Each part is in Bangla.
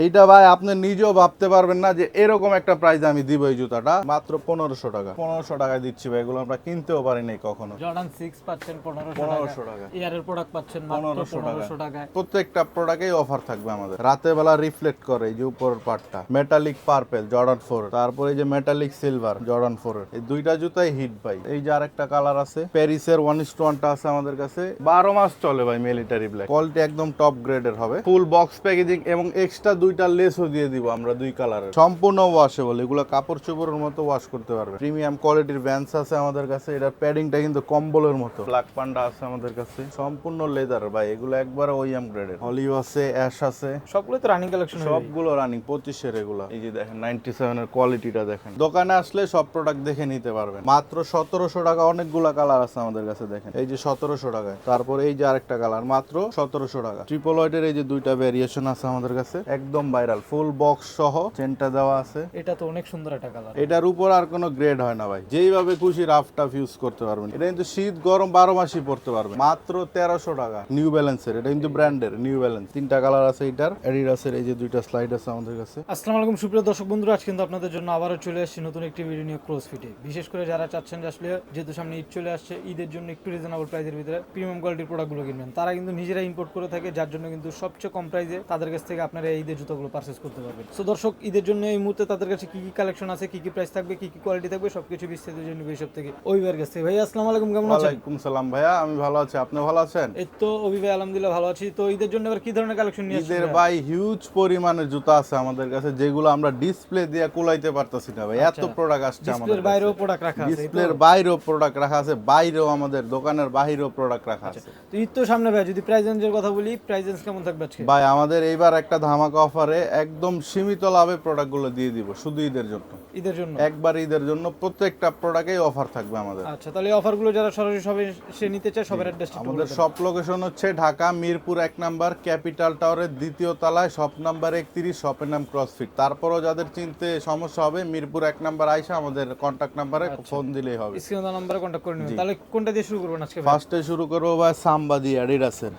এইটা ভাই আপনি নিজেও ভাবতে পারবেন না যে এরকম একটা প্রাইস আমি দিব এই জুতাটা মাত্র 1500 টাকা। 1500 টাকায় দিচ্ছি ভাই, এগুলো আমরা কিনতেও পারি নাই কখনো। জর্ডান 6 পাচ্ছেন 1500 টাকা। এয়ারের প্রোডাক্ট পাচ্ছেন মাত্র 1500 টাকায়। প্রত্যেকটা প্রোডাক্টেই অফার থাকবে আমাদের। রাতে বেলা রিফ্লেক্ট করে এই যে উপরের পার্টটা, মেটালিক পার্পল জর্ডান 4, তারপরে এই যে মেটালিক সিলভার জর্ডান 4 এর এই দুইটা জুতাই হিট ভাই। এই যে আরেকটা কালার আছে প্যারিসের 1:1টা আছে আমাদের কাছে, 12 মাস চলে ভাই। মিলিটারি ব্ল্যাক, কোয়ালিটি একদম টপ গ্রেডের হবে, ফুল বক্স প্যাকেজিং এবং এক্সট্রা দুইটা লেসও দিয়ে দিব আমরা দুই কালারের, সম্পূর্ণ ওয়াশেবল। এগুলো কাপড় চোপড়ের মতো ওয়াশ করতে পারবে। প্রিমিয়াম কোয়ালিটির ভ্যান্স আছে আমাদের কাছে, এটার প্যাডিংটা কিন্তু কম্বলের মতো। ব্ল্যাক পান্ডা আছে আমাদের কাছে, সম্পূর্ণ লেদার ভাই। এগুলো একবার ওইএম গ্রেডের। হলিও আছে, অ্যাশ আছে, সবগুলো তো রানিং কালেকশন, সবগুলো রানিং 25 এর এগুলো। এই যে দেখেন 97 এর কোয়ালিটিটা দেখেন। দোকানে আসলে সব প্রোডাক্ট দেখে নিতে পারবেন। মাত্র 1700 টাকা। অনেকগুলো কালার আছে আমাদের কাছে দেখেন, এই যে 1700 টাকায়। তারপর এই যে আরেকটা কালার মাত্র 1700 টাকা। ট্রিপল হোয়াইটের এই যে দুইটা ভেরিয়েশন আছে আমাদের কাছে, একদম ভাইরাল, ফুল বক্স সহ চেনটা দেওয়া আছে। এটা তো অনেক সুন্দর একটা কালার। এটার উপর আর কোনো গ্রেড হয় না ভাই, যেইভাবে খুশি রাফ টাফ ইউজ করতে পারবেন। এটা কিন্তু শীত গরম 12 মাসই পড়তে পারবেন। মাত্র 1300 টাকা। নিউ ব্যালেন্সের, এটা কিন্তু ব্র্যান্ডের নিউ ব্যালেন্স। তিনটা কালার আছে এটার। অ্যাডিডাসের এই যে দুইটা স্লাইড আছে আমাদের কাছে। আসসালামু আলাইকুম সুপ্রিয় দর্শক বন্ধুরা, আজ কিন্তু আপনাদের জন্য আবারও চলে আসছি নতুন একটি ভিডিও নিয়ে ক্রসফিটে। বিশেষ করে যারা চাচ্ছেন যে আসলে যেহেতু সামনে ঈদ চলে আসছে, ঈদের জন্য একটু রিজনেবল প্রাইসের ভিতরে প্রিমিয়াম কোয়ালিটির প্রোডাক্টগুলো কিনবেন, তারা কিন্তু নিজেরা ইম্পোর্ট করে থাকে, যার জন্য কিন্তু সবচেয়ে কম প্রাইসে তাদের কাছ থেকে আপনারা এই ঈদের জুতোগুলো পারচেস করতে পারবেন। সো দর্শক, ঈদের জন্য এই মুহূর্তে তাদের কাছে কি কি কালেকশন আছে, কি কি প্রাইস থাকবে, কি কি কোয়ালিটি থাকবে, সবকিছু বিস্তারিত জন্য এইসব থেকে অভিভার কাছ থেকে। ভাই আসসালামু আলাইকুম, কেমন আছেন? ওয়ালাইকুম সালাম ভাইয়া, আমি ভালো আছি, আপনি ভালো আছেন? এই তো অভি ভাই, আলহামদুলিল্লাহ ভালো আছি। তো ঈদের জন্য এবার কি ধরনের কালেকশন নিয়ে ঈদের আসছেন? ভাই হিউজ পরিমাণের জুতা আছে আমাদের কাছে, যেগুলো আমরা ডিসপ্লে দিয়ে কুলাইতে পারতাছি না ভাই, এত প্রোডাক্ট আসছে আমাদের ডিসপ্লের বাইরেও প্রোডাক্ট রাখা আছে, ডিসপ্লের বাইরেও প্রোডাক্ট রাখা আছে, বাইরেও আমাদের দোকানের বাইরেও প্রোডাক্ট রাখা আছে। তো ঈদ তো সামনে ভাই, যদি প্রাইস রেঞ্জের কথা বলি, প্রাইস রেঞ্জ কেমন থাকবে আজকে? ভাই আমাদের এইবার একটা ধামাকা অফারে একদম সীমিত লাভে প্রোডাক্টগুলো দিয়ে দিব, শুধু ঈদের জন্য। ঈদের জন্য একবার ঈদের জন্য প্রত্যেকটা প্রোডাক্টেই অফার থাকবে আমাদের। আচ্ছা, তাহলে এই অফারগুলো যারা সরাসরি সবে সে নিতে চায়, সবার অ্যাড্রেসটা আমাদের সব লোকেশন হচ্ছে ঢাকা মিরপুর 1 নাম্বার ক্যাপিটাল টাওয়ারের দ্বিতীয় তলায়, শপ নাম্বার 31, শপের নাম ক্রসফিট। তারপরও যাদের চিনতে সমস্যা হবে, মিরপুর 1 নাম্বার আইসা আমাদের কন্টাক্ট নাম্বারে ফোন দিলেই হবে। স্ক্রিনে নাম্বারে কন্টাক্ট করে নেবেন। তাহলে কোনটা দিয়ে শুরু করবেন আজকে? ফার্স্টে শুরু করবো ভাই সাম্বা দিয়ে, অ্যাডিডাসের।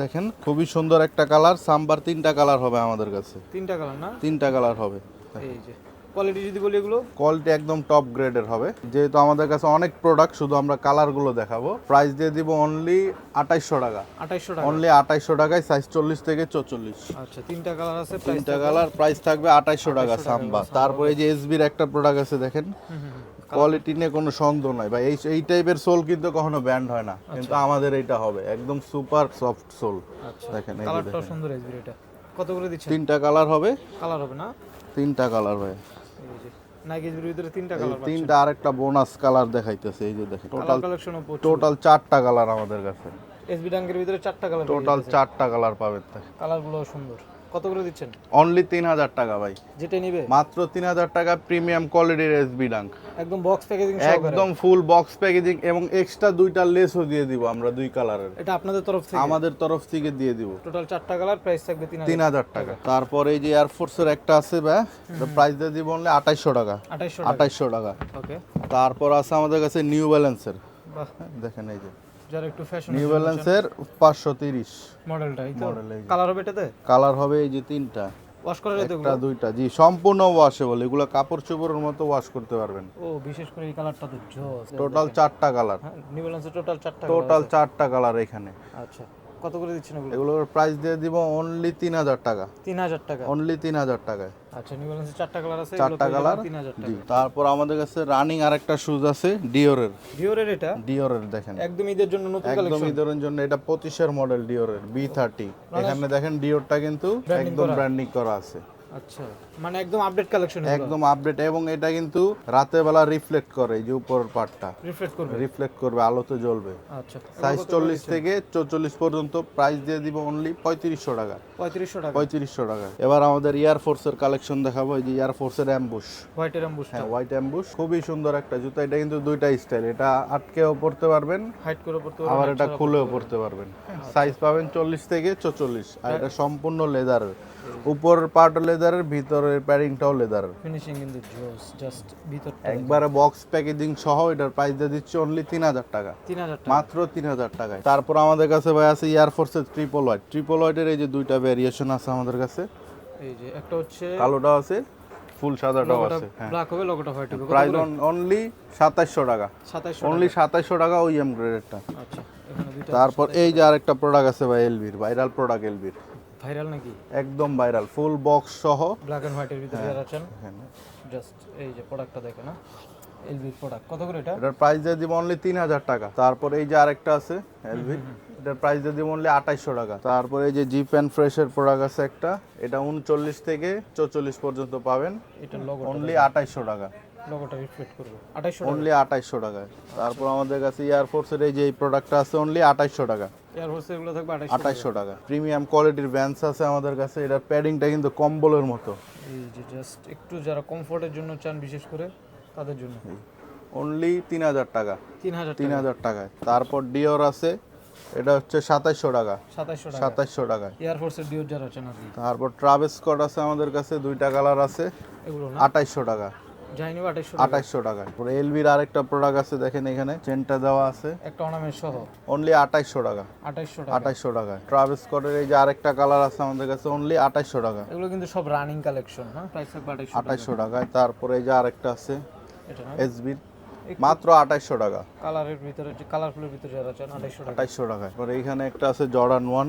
দেখেন খুবই সুন্দর একটা কালার, সাম্বার 3টা কালার হবে আমাদের কাছে। 3টা কালার না? 3টা কালার হবে। এই যে কোয়ালিটি যদি বলি, এগুলো কোয়ালিটি একদম টপ গ্রেডের হবে। যেহেতু আমাদের কাছে অনেক প্রোডাক্ট, শুধু আমরা কালারগুলো দেখাবো। প্রাইস দিয়ে দিব অনলি 2800 টাকা। 2800 টাকা অনলি 2800 টাকায়, সাইজ 40 থেকে 44। আচ্ছা, 3টা কালার আছে, 3টা কালার, প্রাইস থাকবে 2800 টাকা সাম্বা। তারপরে এই যে এসবির একটা প্রোডাক্ট আছে দেখেন, কোয়ালিটি নিয়ে কোনো সন্দেহ নাই ভাই। এই টাইপের সোল কিন্তু কখনো ব্যান্ড হয় না, কিন্তু আমাদের এইটা হবে একদম সুপার সফট সোল। আচ্ছা, দেখেন এই যে কালারটাও সুন্দর। এসবির এটা কত করে দিচ্ছেন? 3টা কালার হবে। কালার হবে না? 3টা কালার ভাই। এই যে নাইকি এসবির ভিতরে 3টা কালার পাচ্ছেন। 3টা আরেকটা বোনাস কালার দেখাইতেছে, এই যে দেখেন। টোটাল কালেকশনও টোটাল 4টা কালার আমাদের কাছে। এসবি ডাঙ্গের ভিতরে 4টা কালার, টোটাল 4টা কালার পাবেন। কালারগুলো সুন্দর। কত করে দিচ্ছেন? অনলি 3000 টাকা ভাই। যেটা নিবে মাত্র 3000 টাকা, প্রিমিয়াম কোয়ালিটির এসবি ডাঙ্ক, একদম বক্স প্যাকেজিং সহকারে, একদম ফুল বক্স প্যাকেজিং এবং এক্সট্রা দুইটা লেসও দিয়ে দিব আমরা দুই কালারের। এটা আপনাদের তরফ থেকে? আমাদের তরফ থেকে দিয়ে দিব। টোটাল 4টা কালার, প্রাইস থাকবে 3000 টাকা। তারপরে এই যে এয়ারফোর্সের একটা আছে ভাই, প্রাইস দিয়ে দিব অনলি 2800 টাকা। 2800 টাকা। ওকে। তারপর আছে আমাদের কাছে নিউ ব্যালেন্সের, বাহ, দেখেন এই যে যারা একটু ফ্যাশন নিউ ব্যালেন্সের 530 মডেলটা, এই তো মডেল। এই যে কালার হবে এটাতে? কালার হবে এই যে 3টা, ওয়াশ করা যেতে একটা দুইটা, জি সম্পূর্ণ ওয়াশেবল। এগুলো কাপড় চোপড়ের মতো ওয়াশ করতে পারবেন। ও, বিশেষ করে এই কালারটা তো জোস। টোটাল 4টা কালার। হ্যাঁ, নিউ ব্যালেন্সের টোটাল 4টা টোটাল 4টা কালার এখানে। আচ্ছা, কত করে দিচ্ছেন ওগুলো? এগুলোর প্রাইস দিয়ে দিব অনলি 3000 টাকা। 3000 টাকা। অনলি 3000 টাকায়। আচ্ছা, নিউ ব্যালেন্সের 4টা কালার আছে, 4টা কালার, 3000 জি। টাকা। তারপর আমাদের কাছে রানিং আরেকটা শুজ আছে ডিওরের। ডিওরের এটা ডিওরের দেখেন, একদম ঈদের জন্য নতুন একদম কালেকশন। ঈদের জন্য। এটা 25 মডেল ডিওরের B30। এখানে দেখেন ডিওরটা কিন্তু একদম ব্র্যান্ডিং করা আছে। আচ্ছা, মানে একদম আপডেট কালেকশন, একদম আপডেট। এবং এটা কিন্তু রাতে বেলা রিফ্লেক্ট করে, এই যে উপরের পার্টটা রিফ্লেক্ট করবে, আলোতে জ্বলবে। আচ্ছা, সাইজ 40 থেকে 44 পর্যন্ত। প্রাইস দিয়ে দিব অনলি 3500 টাকা। 3500 টাকা। 3500 টাকা। এবার আমাদের এয়ার ফোর্সের কালেকশন দেখাবো। এই যে এয়ার ফোর্সের অ্যাম্বুশ, হোয়াইটের অ্যাম্বুশ। হ্যাঁ হোয়াইট অ্যাম্বুশ, খুবই সুন্দর একটা জুতা। এটা কিন্তু দুইটা স্টাইল, এটা আটকেও পড়তে পারবেন, হাইট করে পড়তে পারবেন, আবার এটা খুলেও পড়তে পারবেন। সাইজ পাবেন 40 থেকে 44। আর এটা সম্পূর্ণ লেদারের, উপরের পার্ট লেদারের, ভিতরের প্যাডিংটাও লেদারের। ফিনিশিং কিন্তু জোস, জাস্ট ভিতরটা একবারে বক্স প্যাকেজিং সহ। এটার প্রাইস দিয়ে দিচ্ছি অনলি 3000 টাকা। 3000 টাকা। মাত্র 3000 টাকায়। তারপর আমাদের কাছে ভাই আছে এয়ার ফোর্সের ট্রিপল হোয়াইট। ট্রিপল হোয়াইটের এই যে দুইটা ভেরিয়েশন আছে আমাদের কাছে। এই যে একটা হচ্ছে কালোটা আছে, ফুল সাদাটাও লোগোটা আছে। হ্যাঁ, ব্ল্যাক হবে, লোগোটা হোয়াইট হবে। প্রাইস অনলি 2700 টাকা। 2700 অনলি 2700 টাকা ওইএম গ্রেডেরটা। আচ্ছা, এখানে দুইটা তারপর এই যে আরেকটা প্রোডাক্ট আছে ভাই, এলবির ভাইরাল প্রোডাক্ট, এলবির ভাইরাল নাকি? একদম ভাইরাল, ফুল বক্স সহ। ব্ল্যাক এন্ড হোয়াইটের ভিতরে যারা আছেন হ্যাঁ, জাস্ট এই যে প্রোডাক্টটা দেখেন না, এলবি প্রোডাক্ট। কত করে এটা? এটার প্রাইস দিয়ে দিব অনলি 3000 টাকা। তারপর এই যে আরেকটা আছে এলবির, এটার প্রাইস দিয়ে দিব অনলি 2800 টাকা। তারপর এই যে জিপ অ্যান্ড ফ্রেশের প্রোডাক্ট আছে একটা, এটা 39 থেকে 44 পর্যন্ত পাবেন, এটা লোগো, অনলি 2800 টাকা। লোগোটা রিফ্লেক্ট করবে 2800 টাকা। অনলি 2800 টাকায়। তারপর আমাদের কাছে এয়ারফোর্সের এই যে এই প্রোডাক্টটা আছে অনলি 2800 টাকা। এয়ার হোস্টেল এগুলো থাকবে 2800 টাকা। প্রিমিয়াম কোয়ালিটির ভ্যান্স আছে আমাদের কাছে, এটার প্যাডিংটা কিন্তু কম্বলের মতো। এই যে জাস্ট একটু যারা কমফোর্টের জন্য চান বিশেষ করে তাদের জন্য অনলি 3000 টাকা। 3000 টাকা। 3000 টাকায়। তারপর ডিওর আছে, এটা হচ্ছে 2700 টাকা। 2700 টাকা 2700 টাকায়। এয়ার ফোর্সের ডিওর যারা আছেন আর কি। তারপর ট্রাভেল স্কট আছে আমাদের কাছে, দুইটা কালার আছে, এগুলো না 2800 টাকা। জানি 2800 টাকা। 2800 টাকায়। পরে এলবির আরেকটা প্রোডাক্ট আছে, দেখেন এখানে চেনটা দেওয়া আছে, একটা অর্নামেন্ট সহ অনলি 2800 টাকা। 2800 টাকা। 2800 টাকায়। ট্রাভেল স্কটের এই যে আরেকটা কালার আছে আমাদের কাছে, অনলি 2800 টাকা। এগুলো কিন্তু সব রানিং কালেকশন। হ্যাঁ, প্রাইস থাকবে 2800 টাকা। 2800 টাকায়। তারপরে এই যে আরেকটা আছে এটা না এসবির, মাত্র 2800 টাকা। কালারের ভিতরে যে কালারফুলের ভিতরে যারা চান 2800 টাকা। 2800 টাকায়। পরে এখানে একটা আছে জর্ডান 1,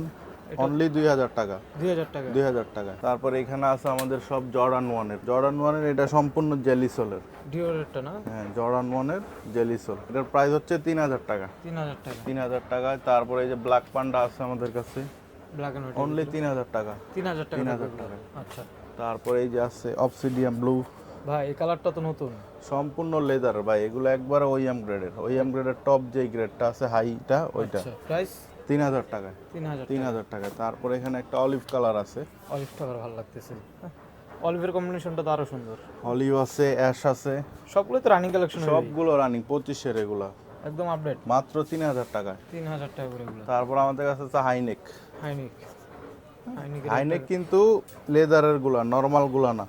অনলি 2000 টাকা। 2000 টাকা। 2000 টাকা। তারপরে এখানে আছে আমাদের সব জর্ডান 1-এর। জর্ডান 1-এর এটা সম্পূর্ণ জেলিসোলের। ডিওরেরটা না হ্যাঁ, জর্ডান 1-এর জেলিসোল। এটার প্রাইস হচ্ছে 3000 টাকা। 3000 টাকা। 3000 টাকায়। তারপরে এই যে ব্ল্যাক পান্ডা আছে আমাদের কাছে, ব্ল্যাক এন্ড হোয়াইট অনলি 3000 টাকা। 3000 টাকা। 3000 টাকা। আচ্ছা তারপরে এই যে আছে অবসিডিয়াম ব্লু, ভাই, এই কালারটা তো নতুন। সম্পূর্ণ লেদার ভাই, এগুলো একবার ওইএম গ্রেডের। ওইএম গ্রেডের টপ যেই গ্রেডটা আছে হাইটা, ওইটা। আচ্ছা, প্রাইস 3000 টাকায়। 3000 টাকা। 3000 টাকা। তারপরে এখানে একটা অলিভ কালার আছে, অলিভ কালার ভালো লাগতেছে। অলিভের কম্বিনেশনটা তো আরো সুন্দর। অলিভ আছে, অ্যাশ আছে, সবগুলো তো রানিং কালেকশন, সবগুলো রানিং 25-এর এগুলা, একদম আপডেট। মাত্র 3000 টাকায়। 3000 টাকা করে এগুলো। তারপর আমাদের কাছে আছে হাইনেক। হাইনিক। হাইনিক হাইনেক কিন্তু লেদারের গুলা, নরমাল গুলা না।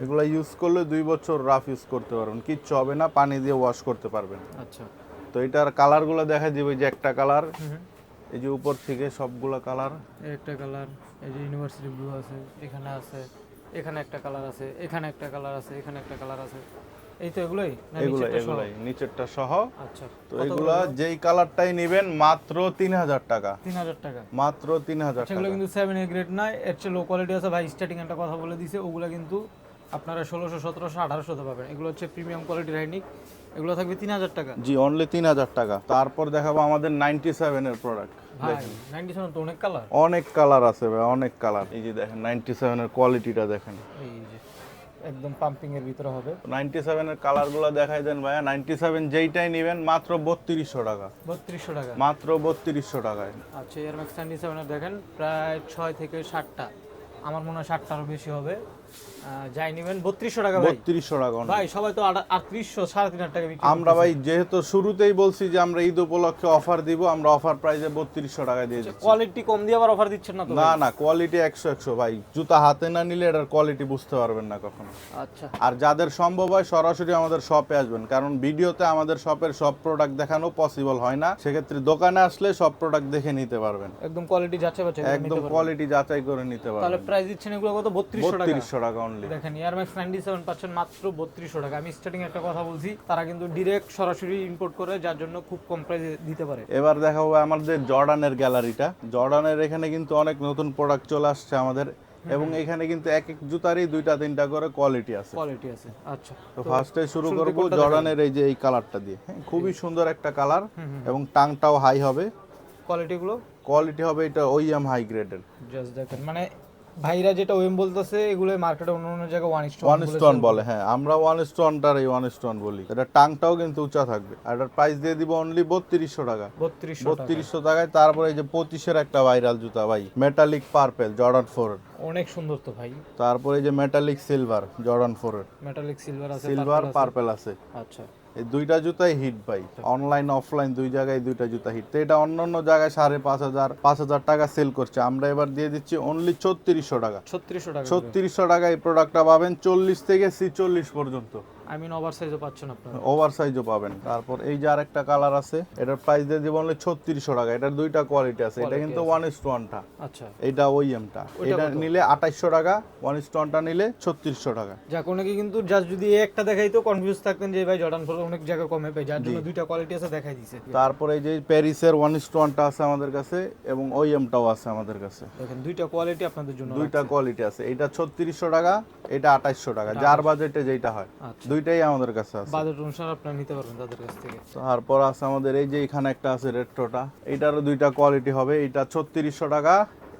এগুলা ইউজ করলে 2 বছর রাফ ইউজ করতে পারবেন, কিচ্ছু হবে না, পানি দিয়ে ওয়াশ করতে পারবেন। আচ্ছা। তো এটার কালারগুলো দেখা দিবে, যে একটা কালার, এই যে উপর থেকে সবগুলা কালার। এই একটা কালার, এই যে ইউনিভার্সিটি ব্লু আছে, এখানে আছে, এখানে একটা কালার আছে, এখানে একটা কালার আছে, এখানে একটা কালার আছে। এই তো এগুলোই না নিচেরটা সহ? এগুলাই নিচেরটা সহ। আচ্ছা। তো এগুলা যেই কালারটাই নেবেন মাত্র 3000 টাকা। 3000 টাকা। মাত্র 3000 সেগুলো টাকা। কিন্তু 7A গ্রেড না, এর চেয়ে লো কোয়ালিটি আছে ভাই। স্টার্টিং একটা কথা বলে দিছে, ওগুলা কিন্তু আপনারা 1600, 1700, 1800 পাবেন। এগুলো হচ্ছে প্রিমিয়াম কোয়ালিটির হাইনিক, এগুলো থাকবে 3000 টাকা। জি, অনলি 3000 টাকা। তারপর দেখাবো আমাদের 97 এর প্রোডাক্ট। ভাই 97 তো অনেক কালার। অনেক কালার আছে ভাই, অনেক কালার। এই যে দেখেন 97 এর কোয়ালিটিটা দেখেন, এই যে একদম পাম্পিং এর ভিতরে হবে। 97 এর কালারগুলো দেখাই দেন ভাইয়া। 97 যেইটাই নেবেন মাত্র 3200 টাকা। 3200 টাকা। মাত্র 3200 টাকায়। আচ্ছা, এয়ার ম্যাক্স 97 এর দেখেন প্রায় 6 থেকে 7টা, আমার মনে হয় 7টারও বেশি হবে। যাই নেবেন 3200 টাকা ভাই। 3200 টাকা only। ভাই সবাই তো 3800, 3500 টাকা বিক্রি আমরা ভাই যেহেতু শুরুতেই বলছি যে আমরা ঈদ উপলক্ষে অফার দিব, আমরা অফার প্রাইসে 3200 টাকায় দিয়ে দিচ্ছি। কোয়ালিটি কম দিয়ে আবার অফার দিচ্ছেন না তো? না না, কোয়ালিটি 100 ভাই। জুতা হাতে না নিলে এটার কোয়ালিটি বুঝতে পারবেন না কখনো। আচ্ছা। আর যাদের সম্ভব হয় সরাসরি আমাদের শপে আসবেন, কারণ ভিডিওতে আমাদের শপের সব প্রোডাক্ট দেখানো পসিবল হয় না। সেক্ষেত্রে দোকানে আসলে সব প্রোডাক্ট দেখে নিতে পারবেন, একদম কোয়ালিটি যাচাই বাছাই করে নিতে একদম পারবেন। কোয়ালিটি যাচাই করে নিতে তাহলে পারবেন। প্রাইস দিচ্ছেন এগুলো কত? 3200 টাকা। 3200 টাকা অনলি। দেখেন এয়ার ম্যাক্স 97 পাচ্ছেন মাত্র 3200 টাকা। আমি স্টার্টিং একটা কথা বলছি, তারা কিন্তু ডিরেক্ট সরাসরি ইম্পোর্ট করে, যার জন্য খুব কম প্রাইসে দিতে পারে। এবার দেখাবো আমাদের জর্ডানের গ্যালারিটা। জর্ডানের এখানে কিন্তু অনেক নতুন প্রোডাক্ট চলে আসছে আমাদের, এবং এখানে কিন্তু এক এক জুতারই 2-3টা করে কোয়ালিটি আছে। কোয়ালিটি আছে। আচ্ছা, তো ফার্স্টে শুরু করব জর্ডানের এই যে এই কালারটা দিয়ে। হ্যাঁ, খুবই সুন্দর একটা কালার, এবং টাংটাও হাই হবে। কোয়ালিটি গুলো কোয়ালিটি হবে এটা ওইএম হাই গ্রেডের। জাস্ট দেখেন, মানে ভাইরা যেটা ওএম বলতেছে, এগুলো মার্কেটে অন্য অন্য জায়গায় 1 স্টোন বলে। হ্যাঁ, আমরা 1 স্টোনটার এই 1 স্টোন বলি। এটা টাংটাও কিন্তু উঁচা থাকবে। আর এটার প্রাইস দিয়ে দিব অনলি 3200 টাকা। 3200 টাকায়। তারপরে এই যে 25-এর একটা ভাইরাল জুতা ভাই, মেটালিক পার্পল জর্ডান 4। অনেক সুন্দর তো ভাই। তারপরে এই যে মেটালিক সিলভার জর্ডান 4 এর। মেটালিক সিলভার আছে, সিলভার পার্পল আছে। আচ্ছা। এই দুইটা জুতাই হিট ভাই, অনলাইন অফলাইন দুই জায়গায় দুইটা জুতা হিট। তো এটা অন্যান্য জায়গায় 5500, 5000 টাকা সেল করছে, আমরা এবার দিয়ে দিচ্ছি অনলি 3600 টাকা। 3600 টাকা। 3600 টাকা এই প্রোডাক্টটা পাবেন 40 থেকে 46 পর্যন্ত। আই মিন ওভার সাইজও পাচ্ছেন আপনারা। ওভার সাইজও পাবেন। তারপর এই যে আরেকটা কালার আছে, এটার প্রাইস দিয়ে দিব অনলি 3600 টাকা। এটার দুইটা কোয়ালিটি আছে, এটা কিন্তু 1:1টা, আচ্ছা এটা ওইএমটা। এটা নিলে 2800 টাকা, 1:1টা নিলে 3600 টাকা। যাক, অনেকে কিন্তু জাস্ট যদি এই একটা দেখাইতো কনফিউজ থাকতেন যে ভাই জর্ডান 4 অনেক জায়গা কমে পাই, যার জন্য দুইটা কোয়ালিটি আছে দেখাই দিছে। তারপরে এই যে প্যারিসের 1:1টা আছে আমাদের কাছে এবং ওইএমটাও আছে আমাদের কাছে। দেখেন দুইটা কোয়ালিটি আপনাদের জন্য দুইটা কোয়ালিটি আছে, এটা 3600 টাকা, এটা 2800 টাকা, যার বাজেটে যেটা হয় আচ্ছা। দুইটাই আমাদের কাছে আছে। বাজেট অনুসারে আপনারা নিতে পারবেন তাদের কাছ থেকে। তারপর আছে আমাদের এই যে এখানে একটা আছে রেট্রোটা, এটারও দুইটা কোয়ালিটি হবে, এটা 3600 টাকা,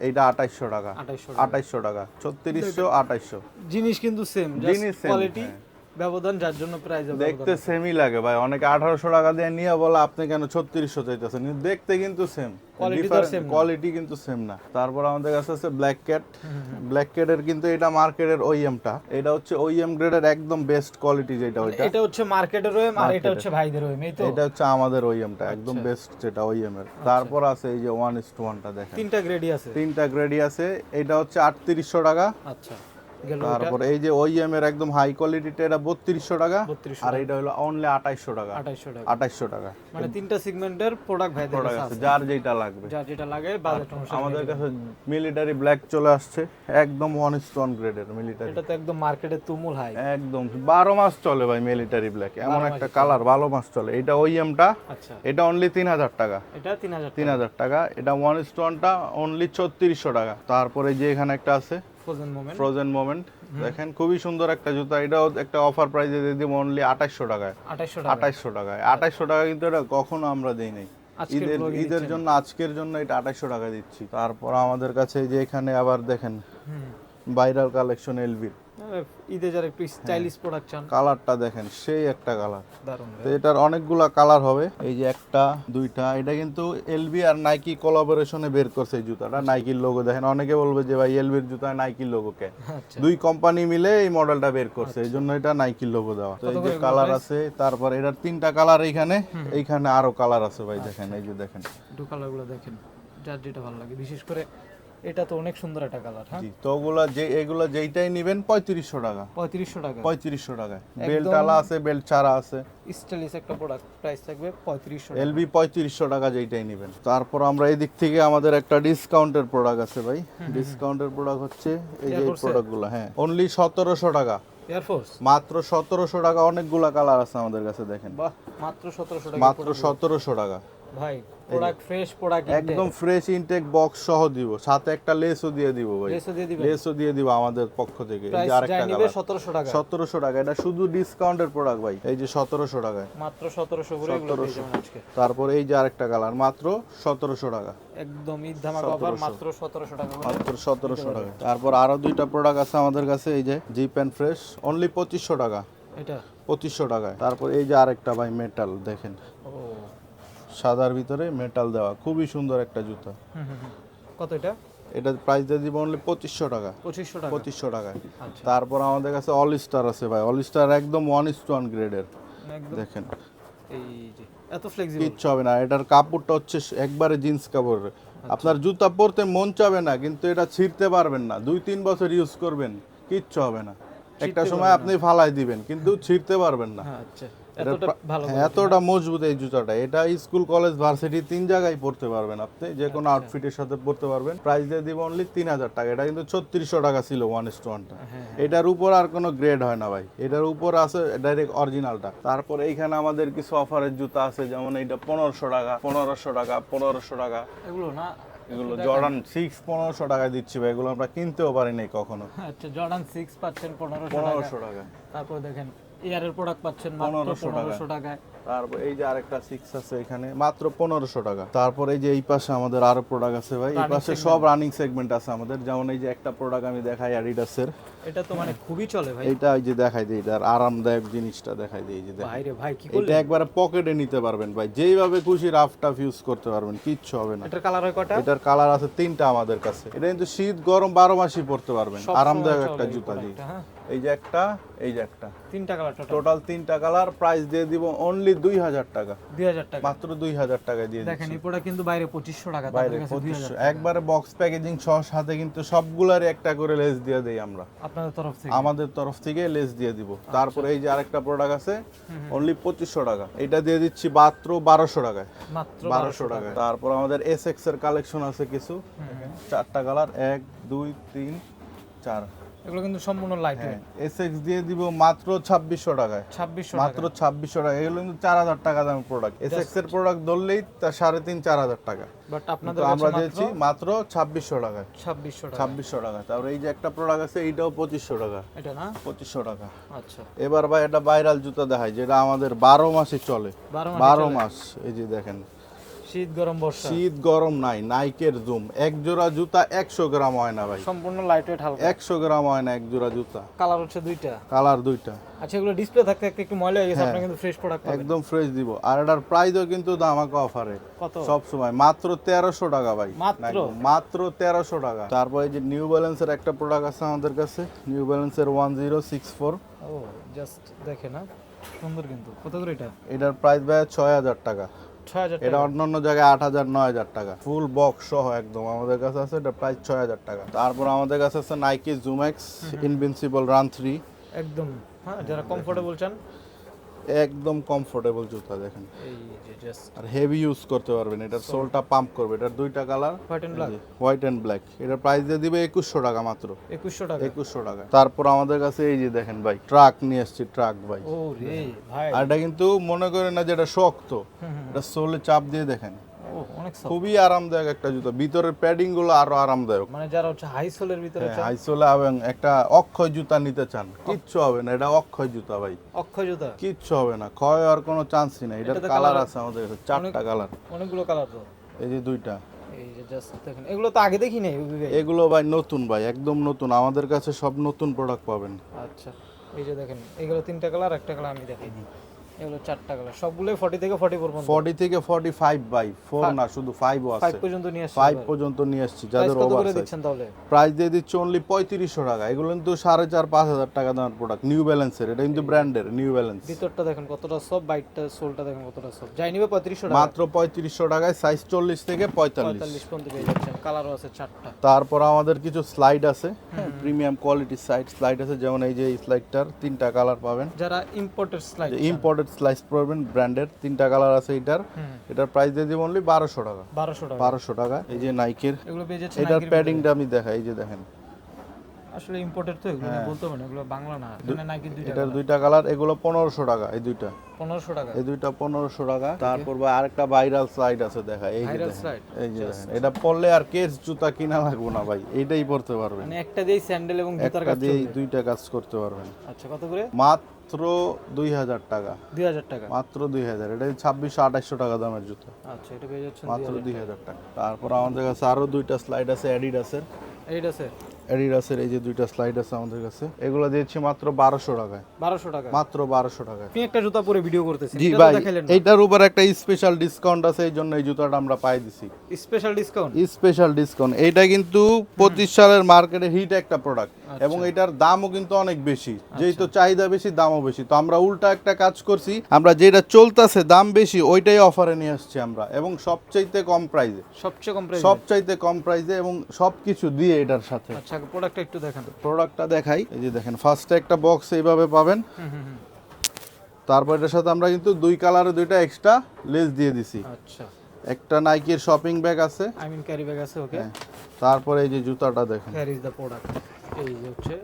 এইটা 2800 টাকা। 2800 টাকা, 3600 2800 জিনিস কিন্তু সেম, জিনিস same, কোয়ালিটি হ্যাঁ। ব্যবধান, যার জন্য প্রাইস দেখতে সেমই লাগে ভাই। অনেকে 1800 টাকা দিয়ে নিয়ে বলে আপনি কেন 3600 চাইতেছেন, কিন্তু দেখতে কিন্তু সেম, কোয়ালিটি কিন্তু সেম না। তারপর আমাদের কাছে আছে ব্ল্যাক ক্যাট। ব্ল্যাক ক্যাটের কিন্তু এটা মার্কেটের ওইএমটা, এটা হচ্ছে ওইএম গ্রেডের একদম বেস্ট কোয়ালিটি যেটা, ওইটা এটা হচ্ছে মার্কেটের ওএম আর এটা হচ্ছে ভাইদের ওএম, এই তো। এটা হচ্ছে আমাদের ওইএমটা একদম বেস্ট যেটা ওইএম এর। তারপর আছে এই যে 1:1টা দেখেন, তিনটা গ্রেডই আছে, তিনটা গ্রেডই আছে। এটা হচ্ছে 3800 টাকা। আচ্ছা। তারপর এই যে ওইএম এর একদম হাই কোয়ালিটিটা, এটা 3200 টাকা। 3200 আর এটা হলো অনলি 2800 টাকা। 2800 টাকা। মানে তিনটা সেগমেন্টের প্রোডাক্ট ভাইদের কাছে আছে, যার যেটা লাগবে, যার যেটা লাগে বাজেট অনুসারে। আমাদের কাছে মিলিটারি ব্ল্যাক চলে আসছে, একদম 1:1 গ্রেডের মিলিটারি। এটা তো একদম মার্কেটে তুমুল হাই, একদম 12 মাস চলে ভাই মিলিটারি ব্ল্যাক, এমন একটা কালার 12 মাস চলে। এটা ওইএমটা, আচ্ছা। এটা অনলি 3000 টাকা। এটা 3000 টাকা। এটা 1:1টা অনলি 3600 টাকা। তারপরে যে এখানে একটা আছে ফ্রোজেন মোমেন্ট, দেখেন খুবই সুন্দর একটা জুতা। এটাও একটা অফার প্রাইসে দিয়ে দিব অনলি 2800 টাকায়। 2800 টাকায়। 2800 টাকা কিন্তু এটা কখনো আমরা দেই নাই, ঈদের জন্য আজকের জন্য এটা 2800 টাকা দিচ্ছি। তারপর আমাদের কাছে যে এখানে আবার দেখেন ভাইরাল কালেকশন এলভির, ঈদে যারা একটু স্টাইলিশ প্রোডাক্ট চান, কালারটা দেখেন সেই একটা কালার, দারুণ। তো এটার অনেকগুলা কালার হবে। এই যে একটা দুইটা, এটা কিন্তু এলভি আর নাইকি কোলাবোরেশনে বের করছে এই জুতাটা। নাইকির লোগো দেখেন, অনেকে বলবে যে ভাই এলভির জুতায় নাইকির লোগো কে, দুই কোম্পানি মিলে এই মডেলটা বের করছে, এই জন্য এটা নাইকির লোগো দেওয়া। তো এই যে কালার আছে, তারপর এটার তিনটা কালার এইখানে আরো কালার আছে ভাই, দেখেন এই যে দেখেন একটু কালারগুলো দেখেন, যার যেটা ভালো লাগে। বিশেষ করে এটা তো অনেক সুন্দর একটা কালার। হ্যাঁ, তো এগুলা যেইটাই নেবেন 3500 টাকা। 3500 টাকা। বেল্ট আলা আছে, বেল্ট ছাড়া আছে, স্টাইলিশ একটা প্রোডাক্ট, প্রাইস থাকবে 3500 টাকা। এলবি 3500 টাকা যেইটাই নেবেন। তারপর আমরা এই দিক থেকে আমাদের একটা ডিসকাউন্টের প্রোডাক্ট আছে ভাই। ডিসকাউন্টের প্রোডাক্ট হচ্ছে এই যে প্রোডাক্টগুলো, হ্যাঁ অনলি 1700 টাকা। এয়ারফোর্স মাত্র 1700 টাকা। অনেকগুলা কালার আছে আমাদের কাছে, দেখেন বাহ, মাত্র 1700 টাকা। মাত্র 1700 টাকা ভাই। প্রোডাক্ট ফ্রেশ, প্রোডাক্ট একদম ফ্রেশ ইনটেক বক্স সহ দিব, সাথে একটা লেসও দিয়ে দিব ভাই। লেসও দিয়ে দিব আমাদের পক্ষ থেকে। এই যে আরেকটা কালার 1700 টাকা। 1700 টাকা। এটা শুধু ডিসকাউন্টের প্রোডাক্ট ভাই, এই যে 1700 টাকায়, মাত্র 1700 করে এগুলো পেয়ে যাবেন আজকে। তারপর এই যে আরেকটা কালার মাত্র 1700 টাকা, একদম ঈদ ধামাকা অফার, মাত্র 1700 টাকা করে। মাত্র 1700 টাকা। তারপর আরো দুইটা প্রোডাক্ট আছে আমাদের কাছে, এই যে জিপ এন্ড ফ্রেশ অনলি 2500 টাকা। এটা 2500 টাকায়। তারপর এই যে আরেকটা ভাই মেটাল, দেখেন ও সাদার ভিতরে মেটাল দেওয়া, খুবই সুন্দর একটা জুতা। কত এটা? এটা প্রাইস দিয়ে দিব অনলি 2500 টাকা। 2500 টাকা। 2500 টাকায়। আচ্ছা। তারপর আমাদের কাছে অল স্টার আছে ভাই, অল স্টার একদম 1:1 গ্রেডের, দেখেন এই যে এত ফ্লেক্সিবল, কিচ্ছু হবে না। এটার কাপড়টা হচ্ছে একবারে জিন্স কাপড়। আপনার জুতা পরতে মন চাবে না, কিন্তু এটা ছিঁড়তে পারবেন না, 2-3 বছর ইউজ করবেন, কিচ্ছু হবে না। একটা সময় আপনি ফালাই দিবেন, কিন্তু ছিঁড়তে পারবেন না। আচ্ছা, এতটা মজবুত এই জুতাটা। এটা স্কুল কলেজ ভার্সিটি 3 জায়গায় পরতে পারবেন আপনি, যে কোনো আউটফিটের সাথে পরতে পারবেন। প্রাইস দিয়ে দিব অনলি 3000 টাকা। এটা কিন্তু 3600 টাকা ছিল 1:1টা। এটার উপর আর কোনো গ্রেড হয় না ভাই, এটার উপর আছে ডাইরেক্ট অরিজিনালটা। তারপর এইখানে আমাদের কিছু অফারের জুতা আছে, যেমন এইটা 1500 টাকা, 1500 টাকা, 1500 টাকা। এগুলো না, এগুলো জর্ডান 6 1500 টাকায় দিচ্ছি ভাই, এগুলো আমরা কিনতেও পারি নাই কখনো। আচ্ছা, জর্ডান 6 পাচ্ছেন 1500 টাকা। তারপর দেখেন এয়ারের প্রোডাক্ট পাচ্ছেন মাত্র 1500 টাকায়। তারপর এই যে আরেকটা 6 আছে এখানে, মাত্র 1500 টাকা। তারপর এই যে এই পাশে আমাদের আরো প্রোডাক্ট আছে ভাই, এই পাশে সব রানিং সেগমেন্ট আছে আমাদের। যেমন এই যে একটা প্রোডাক্ট আমি দেখাই অ্যাডিডাসের, এটা তো মানে খুবই চলে ভাই। এটা এই যে দেখাই দিই, এটার আরামদায়ক জিনিসটা দেখাই দিই। এই যে ভাই রে ভাই, কি এটা একবারে পকেটে নিতে পারবেন ভাই, যেইভাবে খুশি রাফ টাফ ইউজ করতে পারবেন, কিচ্ছু হবে না। এটার কালার হয় কয়টা? এটার কালার আছে 3টা আমাদের কাছে। এটা কিন্তু শীত গরম 12 মাসই পরতে পারবেন, আরামদায়ক একটা জুতা দিয়ে। এই যে একটা, এই যে একটা, 3টা কালার, টোটাল 3টা কালার। প্রাইস দিয়ে দিব অনলি 2000 টাকা। 2000 টাকা, মাত্র 2000 টাকা দিয়ে দিচ্ছি। দেখেন এই প্রোডাক্ট কিন্তু বাইরে 2500 টাকা, বাইরে 2500, একবারে বক্স প্যাকেজিং সহ, সাথে কিন্তু সবগুলারই একটা করে লেস দিয়ে দেই আমরা। আপনাদের তরফ থেকে আমাদের তরফ থেকে লেস দিয়ে দিব। তারপরে এই যে আরেকটা প্রোডাক্ট আছে অনলি 2500 টাকা, এটা দিয়ে দিচ্ছি মাত্র 1200 টাকায়, মাত্র 1200 টাকায়। তারপর আমাদের এসএক্স এর কালেকশন আছে কিছু, চারটা কালার 1 2 3 4, এগুলো কিন্তু সম্পূর্ণ লাইট ওয়েট। এসএক্স দিয়ে দিব মাত্র 2600 টাকায়, 2600 মাত্র 2600 টাকা। এগুলো কিন্তু 4000 টাকা দামের প্রোডাক্ট, এসএক্স এর প্রোডাক্ট ধরলেই তা 3.5 4000 টাকা, বাট আপনাদের তো আমরা কাছে দিয়েছি মাত্র 2600 টাকায়, 2600 টাকা। 2600 টাকা। তারপর এই যে একটা প্রোডাক্ট আছে এইটাও 2500 টাকা, এটা না 2500 টাকা। আচ্ছা এবার ভাই এটা ভাইরাল জুতা দেখাই যেটা আমাদের 12 মাসই চলে, 12 মাস। এই যে দেখেন, শীত গরম বর্ষা শীত গরম নাই, নাইকের জুম। এক জোড়া জুতা 100 গ্রাম হয় না ভাই, সম্পূর্ণ লাইট ওয়েট হালকা। 100 গ্রাম হয় না এক জোড়া জুতা। কালার হচ্ছে দুইটা, কালার দুইটা। আচ্ছা এগুলো ডিসপ্লে থাকতে থাকতে একটু ময়লা হয়ে গেছে, আপনারা কিন্তু ফ্রেশ প্রোডাক্ট পাবেন। একদম ফ্রেশ দিব। আর এটার প্রাইসও কিন্তু ধামাকা অফারে কত? সব সময় মাত্র 1300 টাকা ভাই, মাত্র? মাত্র 1300 টাকা। তারপর এই যে নিউ ব্যালেন্সের একটা প্রোডাক্ট আছে আমাদের কাছে, নিউ ব্যালেন্সের 1064। ও জাস্ট দেখে না, সুন্দর কিন্তু। কত করে এটা? এটার প্রাইস ভাই 6000 টাকা। 6000 এটা টাকা। অন্যান্য জায়গায় 8000 9000 টাকা, ফুল বক্স সহ একদম। আমাদের কাছে আছে এটা প্রাইস 6000 টাকা। তারপর আমাদের কাছে আছে নাইকি জুমেক্স ইনভিনসিবল রান 3, একদম হ্যাঁ, যারা কমফোর্টেবল চান একদম কমফোর্টেবল জুতা দেখেন, এই যে জাস্ট আর হেভি ইউজ করতে পারবেন। এটার সোলটা পাম্প করবে। এটার দুইটা colour, white and black. White and black. এটার প্রাইস দিয়ে দিবে 2100 টাকা মাত্র, 2100 টাকা। 2100 টাকা। তারপর আমাদের কাছে এই যে দেখেন ভাই, ট্রাক নিয়ে এসেছি, ট্রাক ভাই। ও রে ভাই, আর এটা কিন্তু মনে করেন না যে এটা শক্ত, এটা সোলে চাপ দিয়ে দেখেন, ও অনেক সফট। খুবই আরামদায়ক একটা জুতা। ভিতরের প্যাডিং গুলো আরো আরামদায়ক। মানে যারা হচ্ছে হাই সোলের ভিতরে চান, হাইসোলে এবং একটা অক্ষয় জুতা নিতে চান, কিচ্ছু হবে না। এটা অক্ষয় জুতা ভাই, অক্ষয় জুতা, কিচ্ছু হবে না, ক্ষয় হওয়ার কোনো চান্সই নেই। এটার এটাতে কালার colour আছে আমাদের কাছে, চারটা কালার। অনেকগুলো কালার তো। এই যে দুইটা, এই যে জাস্ট দেখেন, এগুলো তো আগে দেখি নাই ভাই। এগুলো ভাই নতুন ভাই, একদম নতুন। আমাদের কাছে সব নতুন প্রোডাক্ট পাবেন। আচ্ছা এই যে দেখেন, এগুলো তিনটা কালার, একটা কালার আমি দেখাই দিই। এগুলো চারটা কালার, সবগুলোই 40 থেকে 44 পর্যন্ত। 40 থেকে 45 ভাই, 4 না শুধু 5 ও 5 আছে, পর্যন্ত নিয়ে আসছে। 5 পর্যন্ত নিয়ে আসছি যাদের কত করে ওভার সাইজ। দিচ্ছেন তাহলে? প্রাইস দিয়ে দিচ্ছি অনলি 3500 টাকা। এগুলো কিন্তু 4500-5000 টাকা দামের প্রোডাক্ট, নিউ ব্যালেন্সের। এটা কিন্তু ব্র্যান্ডের নিউ ব্যালেন্স। ভিতরটা দেখেন কতটা সফট, বাইটটা সোলটা দেখেন কতটা সফট। যাই নিবে 3500 টাকা, মাত্র 3500 টাকায়, সাইজ 40 থেকে 45। 45 পর্যন্ত পেয়ে যাচ্ছেন। কালারও আছে চারটা। তারপর আমাদের কিছু স্লাইড আছে, প্রিমিয়াম কোয়ালিটির স্লাইড আছে, যেমন এই যে এই স্লাইডটার 3টা কালার পাবেন। যারা ইম্পোর্টেড স্লাইড, ইম্পোর্টেড স্লাইস পাবেন ব্র্যান্ডের, 3টা কালার আছে এটার। এটার প্রাইস দিয়ে দিব অনলি 1200 টাকা, 1200 টাকা। 1200 টাকা। এই যে নাইকের, এগুলো পেয়ে যাচ্ছেন এটার নাইকির প্যাডিংটা আমি দেখাই, এই যে দেখেন, ভিতরে। আসলে ইম্পোর্টেড তো, এগুলো নিয়ে বলতে হবে না, এগুলো বাংলা না। এখানে নাইকির দুইটা এটার দুইটা কালার, এগুলো 1500 টাকা। এই দুইটা 1500 টাকা। এই দুইটা 1500 টাকা। তারপর ভাই আরেকটা ভাইরাল স্লাইড আছে, দেখা এই যে ভাইরাল দেখেন, স্লাইড, এই যে দেখেন। এটা পরলে আর কেস জুতা কিনা লাগবে না ভাই, এইটাই পরতে পারবেন। মানে একটা দিয়েই স্যান্ডেল এবং জুতার একটা কাজ দিয়ে চলবে। দুইটা কাজ করতে পারবেন। আচ্ছা কত করে? মাত্র 2000 টাকা, 2000 টাকা। মাত্র 2000। এটা 2600-2800 টাকা দামের জুতা, আচ্ছা এটা পেয়ে যাচ্ছেন মাত্র 2000 টাকা। তারপর আমাদের কাছে আরো দুইটা স্লাইড আছে অ্যাডিডাসের, এইটা আছে অ্যাডিডাসের এই যে দুইটা স্লাইড আছে আমাদের কাছে। এগুলো দিচ্ছি মাত্র 1200 টাকায়, 1200 টাকা। মাত্র 1200 টাকায়। আপনি একটা জুতা পরে ভিডিও করতেছেন, জি এটা তো ভাই, দেখাইলেন না। এইটার উপর একটা স্পেশাল ডিসকাউন্ট আছে, এই জন্য এই জুতাটা আমরা পাই দিছি, স্পেশাল ডিসকাউন্ট। Special discount. এইটা কিন্তু 25 সালের মার্কেটে হিট একটা প্রোডাক্ট, এবং এটার দামও কিন্তু অনেক বেশি। যেহেতু চাহিদা বেশি, দামও বেশি, তো আমরা উল্টা একটা কাজ করছি, আমরা যেটা চলতেছে দাম বেশি ওইটাই অফারে নিয়ে আসছি আমরা, এবং সবচাইতে কম প্রাইসে, সবচেয়ে কম প্রাইস। সবচাইতে কম প্রাইসে, এবং সবকিছু দিয়ে এটার সাথে। আচ্ছা প্রোডাক্টটা একটু দেখান। প্রোডাক্টটা দেখাই, এই যে দেখেন, ফার্স্টে একটা বক্স এইভাবে পাবেন। তারপর এটার সাথে আমরা কিন্তু দুই কালারে দুইটা এক্সট্রা লেস দিয়ে দিছি। আচ্ছা একটা নাইকির শপিং ব্যাগ আছে, আই মিন ক্যারি ব্যাগ আছে, ওকে। তারপরে এই যে জুতাটা দেখেন, হিয়ার ইজ দ্য প্রোডাক্ট। এই যে হচ্ছে,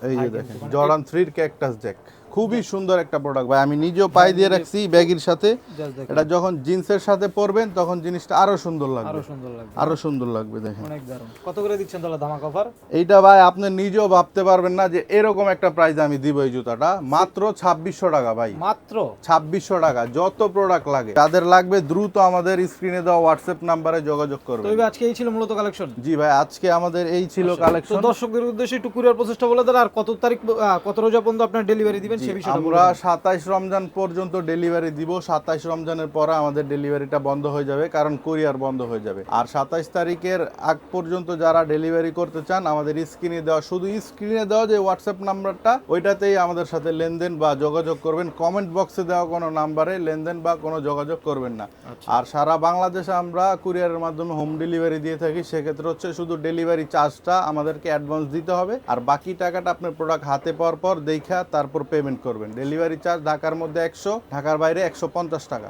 এই যে দেখেন জর্ডান 3 ক্যাকটাস জ্যাক, খুবই সুন্দর একটা প্রোডাক্ট ভাই। আমি নিজেও পাই দিয়ে রাখছি ব্যাগের সাথে। জাস্ট দেখেন, এটা যখন জিন্সের সাথে পরবেন তখন জিনিসটা আরো সুন্দর আরো লাগবে, সুন্দর লাগবে, আরো সুন্দর লাগবে। দেখেন অনেক দারুণ। কত করে দিচ্ছেন তাহলে ধামাকা অফার? এইটা ভাই আপনি নিজেও ভাবতে পারবেন না যে এরকম একটা প্রাইস আমি দিব এই জুতাটা। মাত্র 2600 টাকা ভাই, মাত্র 2600 টাকা। যত প্রোডাক্ট লাগে, যাদের লাগবে দ্রুত আমাদের স্ক্রিনে দেওয়া হোয়াটসঅ্যাপ নাম্বারে যোগাযোগ তো করবেন। এবার আজকে এই ছিল মূলত কালেকশন। জি ভাই, আজকে আমাদের এই ছিল তো কালেকশন। দর্শকদের উদ্দেশ্যে একটু কুরিয়ার প্রসেসটা বলে দেন, আর কত তারিখ কত রোজা পর্যন্ত আপনার ডেলিভারি দিবেন সে বিষয়টা আমরা 27 রমজান পর্যন্ত ডেলিভারি দিব। 27 রমজানের পরে আমাদের ডেলিভারিটা বন্ধ হয়ে যাবে, কারণ কুরিয়ার বন্ধ হয়ে যাবে। আর 27 তারিখের আগ পর্যন্ত যারা ডেলিভারি করতে চান, আমাদের স্ক্রিনে দেওয়া, শুধু স্ক্রিনে দেওয়া যে হোয়াটসঅ্যাপ নাম্বারটা, ওইটাতেই আমাদের সাথে লেনদেন বা যোগাযোগ করবেন। কমেন্ট বক্সে দেওয়া কোনো নাম্বারে লেনদেন বা কোনো যোগাযোগ করবেন না। আর সারা বাংলাদেশে আমরা কুরিয়ারের মাধ্যমে হোম ডেলিভারি দিয়ে থাকি। সেক্ষেত্রে হচ্ছে শুধু ডেলিভারি চার্জটা আমাদেরকে অ্যাডভান্স দিতে হবে, আর বাকি টাকাটা আপনার প্রোডাক্ট হাতে পাওয়ার পর দেখা তারপর পেমেন্ট করবেন। ডেলিভারি চার্জ ঢাকার মধ্যে 100, ঢাকার বাইরে 150 টাকা।